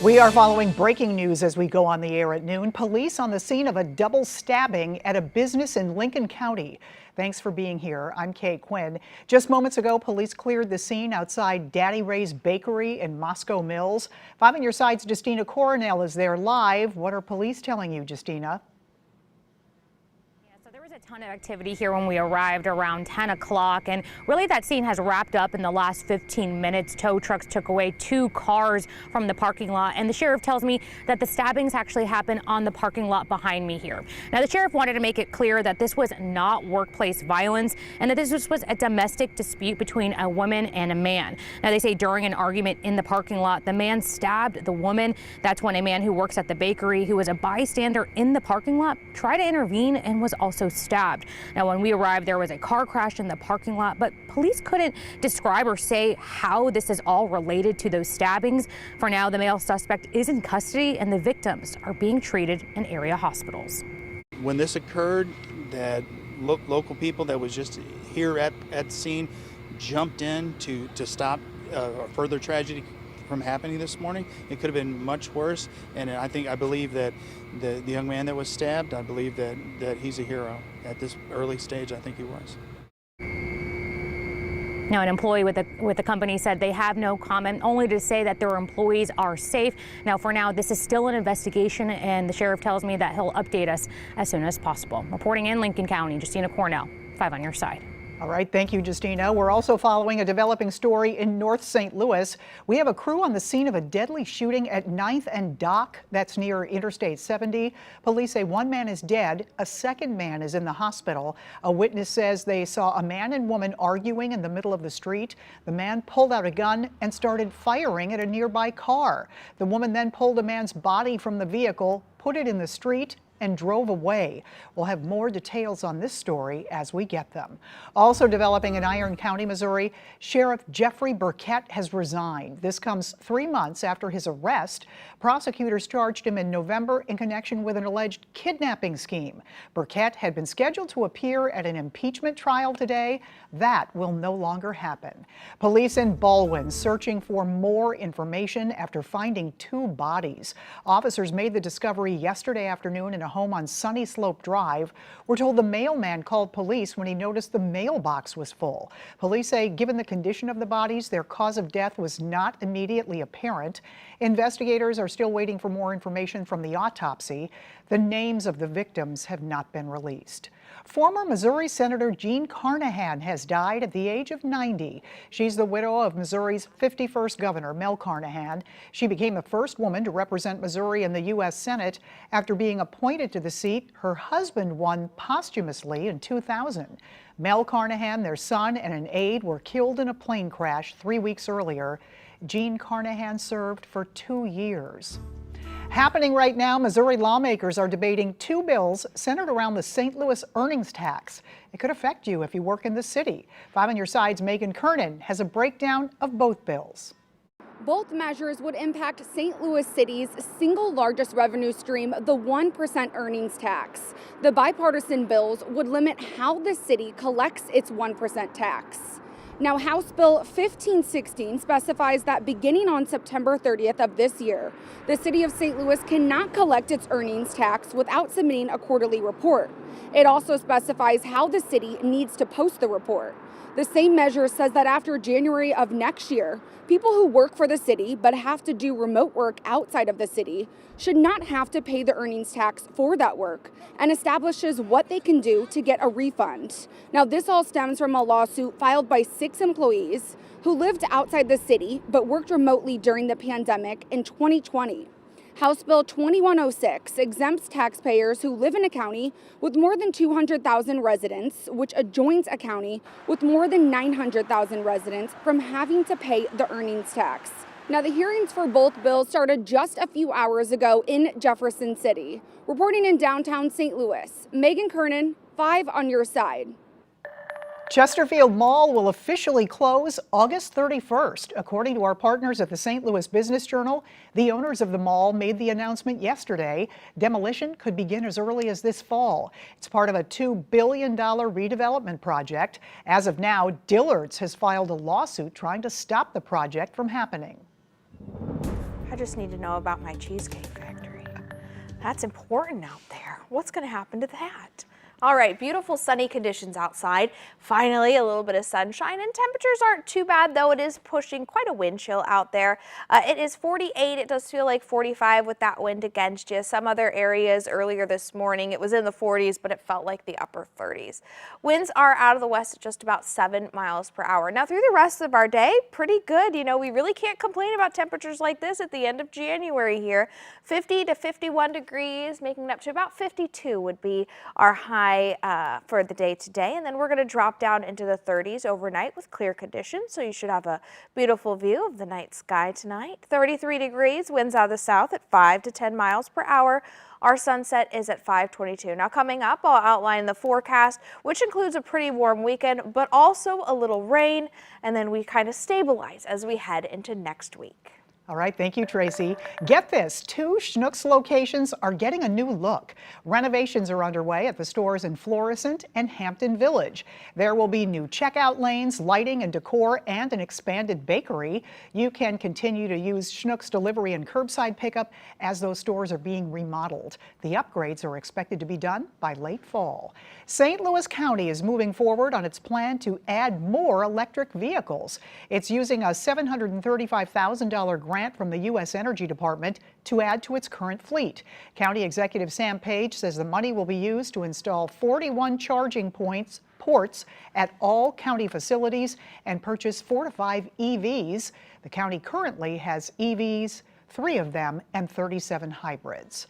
We are following breaking news as we go on the air at noon. Police on the scene of a double stabbing at a business in Lincoln County. Thanks for being here. I'm Kay Quinn. Just moments ago, police cleared the scene outside Daddy Ray's Bakery in Moscow Mills. 5 on your side's Justina Coronel is there live. What are police telling you, Justina? There was a ton of activity here when we arrived around 10 o'clock, and really that scene has wrapped up in the last 15 minutes. Tow trucks took away 2 cars from the parking lot, and the sheriff tells me that the stabbings actually happened on the parking lot behind me here. Now, the sheriff wanted to make it clear that this was not workplace violence and that this was a domestic dispute between a woman and a man. Now, they say during an argument in the parking lot, the man stabbed the woman. That's when a man who works at the bakery, who was a bystander in the parking lot, tried to intervene and was also stabbed. Now, when we arrived, there was a car crash in the parking lot, but police couldn't describe or say how this is all related to those stabbings. For now, the male suspect is in custody and the victims are being treated in area hospitals. When this occurred, that local people that was just here at the scene jumped in to stop a further tragedy from happening this morning. It could have been much worse, and I believe that the young man that was stabbed, I believe that he's a hero. At this early stage, I think he was. Now, an employee with the company said they have no comment, only to say that their employees are safe. Now, for now, this is still an investigation, and the sheriff tells me that he'll update us as soon as possible. Reporting in Lincoln County, Justina Coronel, 5 on your side. All right, thank you, Justina. We're also following a developing story in North St. Louis. We have a crew on the scene of a deadly shooting at 9th and Dock. That's near Interstate 70. Police say 1 man is dead. A 2nd man is in the hospital. A witness says they saw a man and woman arguing in the middle of the street. The man pulled out a gun and started firing at a nearby car. The woman then pulled a man's body from the vehicle, put it in the street, and drove away. We'll have more details on this story as we get them. Also developing in Iron County, Missouri, Sheriff Jeffrey Burkett has resigned. This comes 3 months after his arrest. Prosecutors charged him in November in connection with an alleged kidnapping scheme. Burkett had been scheduled to appear at an impeachment trial today. That will no longer happen. Police in Baldwin searching for more information after finding 2 bodies. Officers made the discovery yesterday afternoon in a home on Sunny Slope Drive. We're told the mailman called police when he noticed the mailbox was full. Police say given the condition of the bodies, their cause of death was not immediately apparent. Investigators are still waiting for more information from the autopsy. The names of the victims have not been released. Former Missouri Senator Jean Carnahan has died at the age of 90. She's the widow of Missouri's 51st governor, Mel Carnahan. She became the first woman to represent Missouri in the U.S. Senate. After being appointed to the seat, her husband won posthumously in 2000. Mel Carnahan, their son, and an aide were killed in a plane crash 3 weeks earlier. Jean Carnahan served for 2 years. Happening right now, Missouri lawmakers are debating 2 bills centered around the St. Louis earnings tax. It could affect you if you work in the city. 5 on your side's Megan Kernan has a breakdown of both bills. Both measures would impact St. Louis City's single largest revenue stream, the 1% earnings tax. The bipartisan bills would limit how the city collects its 1% tax. Now, House Bill 1516 specifies that beginning on September 30th of this year, the city of St. Louis cannot collect its earnings tax without submitting a quarterly report. It also specifies how the city needs to post the report. The same measure says that after January of next year, people who work for the city but have to do remote work outside of the city should not have to pay the earnings tax for that work, and establishes what they can do to get a refund. Now, this all stems from a lawsuit filed by 6 employees who lived outside the city but worked remotely during the pandemic in 2020. House Bill 2106 exempts taxpayers who live in a county with more than 200,000 residents, which adjoins a county with more than 900,000 residents, from having to pay the earnings tax. Now, the hearings for both bills started just a few hours ago in Jefferson City. Reporting in downtown St. Louis, Megan Kernan, 5 on your side. Chesterfield Mall will officially close August 31st. According to our partners at the St. Louis Business Journal, the owners of the mall made the announcement yesterday. Demolition could begin as early as this fall. It's part of a $2 billion redevelopment project. As of now, Dillard's has filed a lawsuit trying to stop the project from happening. just need to know about my Cheesecake Factory. That's important out there. What's going to happen to that? All right, beautiful sunny conditions outside. Finally, a little bit of sunshine, and temperatures aren't too bad, though it is pushing quite a wind chill out there. It is 48. It does feel like 45 with that wind against you. Some other areas earlier this morning, it was in the 40s, but it felt like the upper 30s. Winds are out of the west at just about 7 miles per hour. Now, through the rest of our day, pretty good. You know, we really can't complain about temperatures like this at the end of January here. 50 to 51 degrees, making it up to about 52 would be our high for the day today, and then we're going to drop down into the 30s overnight with clear conditions, so you should have a beautiful view of the night sky tonight. 33 degrees, winds out of the south at 5 to 10 miles per hour. Our sunset is at 5:22. Now coming up, I'll outline the forecast, which includes a pretty warm weekend, but also a little rain, and then we kind of stabilize as we head into next week. All right, thank you, Tracy. Get this, 2 Schnucks locations are getting a new look. Renovations are underway at the stores in Florissant and Hampton Village. There will be new checkout lanes, lighting and decor, and an expanded bakery. You can continue to use Schnucks delivery and curbside pickup as those stores are being remodeled. The upgrades are expected to be done by late fall. St. Louis County is moving forward on its plan to add more electric vehicles. It's using a $735,000 grant from the U.S. Energy Department to add to its current fleet. County Executive Sam Page says the money will be used to install 41 charging ports at all county facilities and purchase 4 to 5 EVs. The county currently has EVs, 3 of them, and 37 hybrids.